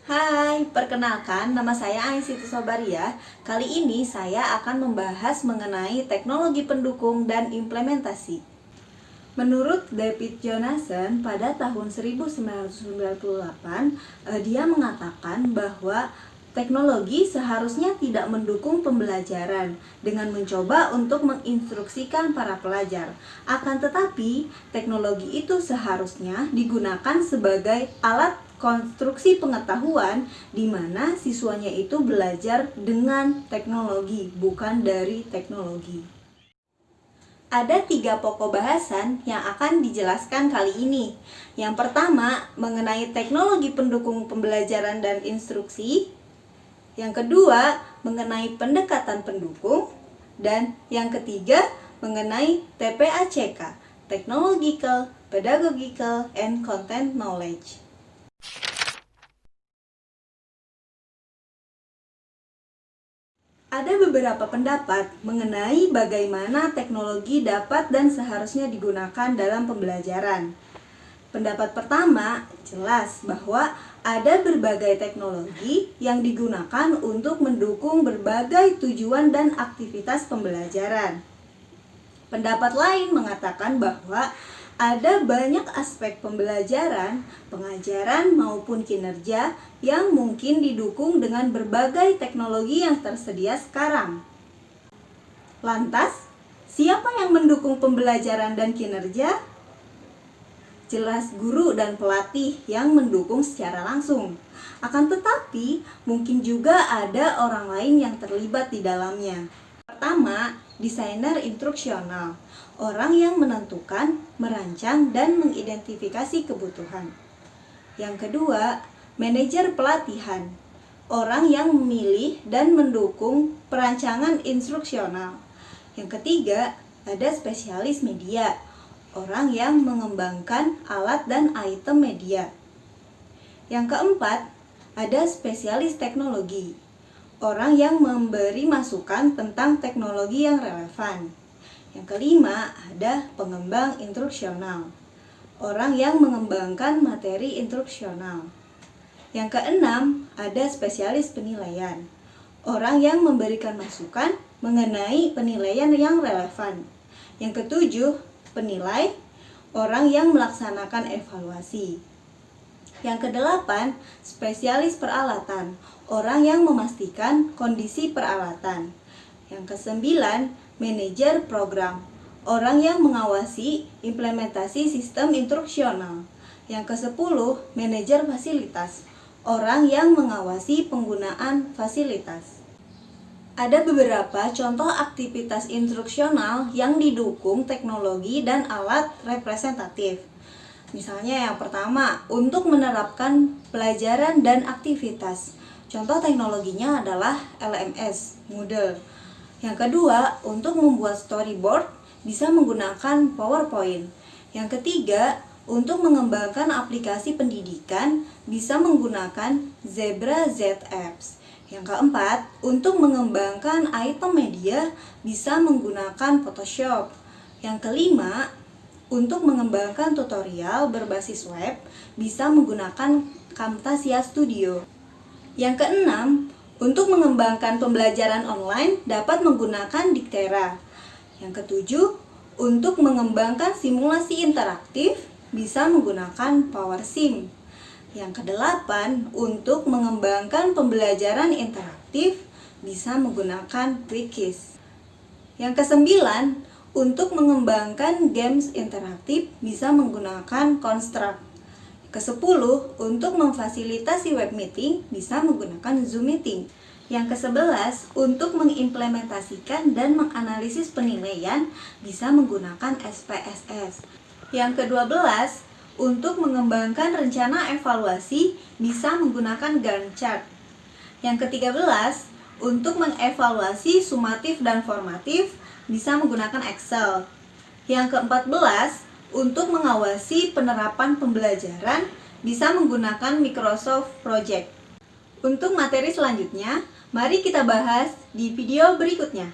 Hai, perkenalkan nama saya Aisyah Sobaria. Kali ini saya akan membahas mengenai teknologi pendukung dan implementasi. Menurut David Jonasson pada tahun 1998, dia mengatakan bahwa teknologi seharusnya tidak mendukung pembelajaran dengan mencoba untuk menginstruksikan para pelajar. Akan tetapi, teknologi itu seharusnya digunakan sebagai alat konstruksi pengetahuan di mana siswanya itu belajar dengan teknologi, bukan dari teknologi. Ada 3 pokok bahasan yang akan dijelaskan kali ini. Yang pertama, mengenai teknologi pendukung pembelajaran dan instruksi. Yang kedua, mengenai pendekatan pendukung. Dan yang ketiga, mengenai TPACK, Technological, Pedagogical, and Content Knowledge. Ada beberapa pendapat mengenai bagaimana teknologi dapat dan seharusnya digunakan dalam pembelajaran. Pendapat pertama, jelas bahwa ada berbagai teknologi yang digunakan untuk mendukung berbagai tujuan dan aktivitas pembelajaran. Pendapat lain mengatakan bahwa ada banyak aspek pembelajaran, pengajaran maupun kinerja yang mungkin didukung dengan berbagai teknologi yang tersedia sekarang. Lantas, siapa yang mendukung pembelajaran dan kinerja? Jelas guru dan pelatih yang mendukung secara langsung. Akan tetapi, mungkin juga ada orang lain yang terlibat di dalamnya. Pertama, desainer instruksional, orang yang menentukan, merancang, dan mengidentifikasi kebutuhan. Yang kedua, manajer pelatihan, orang yang memilih dan mendukung perancangan instruksional. Yang ketiga, ada spesialis media, orang yang mengembangkan alat dan item media. Yang keempat, ada spesialis teknologi, orang yang memberi masukan tentang teknologi yang relevan. Yang kelima, ada pengembang instruksional, orang yang mengembangkan materi instruksional. Yang keenam, ada spesialis penilaian, orang yang memberikan masukan mengenai penilaian yang relevan. Yang ketujuh, penilai, orang yang melaksanakan evaluasi. Yang kedelapan, spesialis peralatan, orang yang memastikan kondisi peralatan. Yang kesembilan, manajer program, orang yang mengawasi implementasi sistem instruksional. Yang kesepuluh, manajer fasilitas, orang yang mengawasi penggunaan fasilitas. Ada beberapa contoh aktivitas instruksional yang didukung teknologi dan alat representatif. Misalnya yang pertama, untuk menerapkan pelajaran dan aktivitas. Contoh teknologinya adalah LMS, Moodle. Yang kedua, untuk membuat storyboard bisa menggunakan PowerPoint. Yang ketiga, untuk mengembangkan aplikasi pendidikan bisa menggunakan Zebra Z Apps. Yang keempat, untuk mengembangkan item media bisa menggunakan Photoshop. Yang kelima, untuk mengembangkan tutorial berbasis web bisa menggunakan Camtasia Studio. Yang keenam, untuk mengembangkan pembelajaran online dapat menggunakan Dictera. Yang ketujuh, untuk mengembangkan simulasi interaktif bisa menggunakan PowerSim. Yang kedelapan, untuk mengembangkan pembelajaran interaktif bisa menggunakan Wikis. Yang kesembilan, untuk mengembangkan games interaktif bisa menggunakan Construct. Kesepuluh, untuk memfasilitasi web meeting bisa menggunakan Zoom Meeting. Yang kesebelas, untuk mengimplementasikan dan menganalisis penilaian bisa menggunakan SPSS. Yang kedua belas, untuk mengembangkan rencana evaluasi bisa menggunakan Gantt chart. Yang ke-13, untuk mengevaluasi sumatif dan formatif bisa menggunakan Excel. Yang ke-14, untuk mengawasi penerapan pembelajaran bisa menggunakan Microsoft Project. Untuk materi selanjutnya, mari kita bahas di video berikutnya.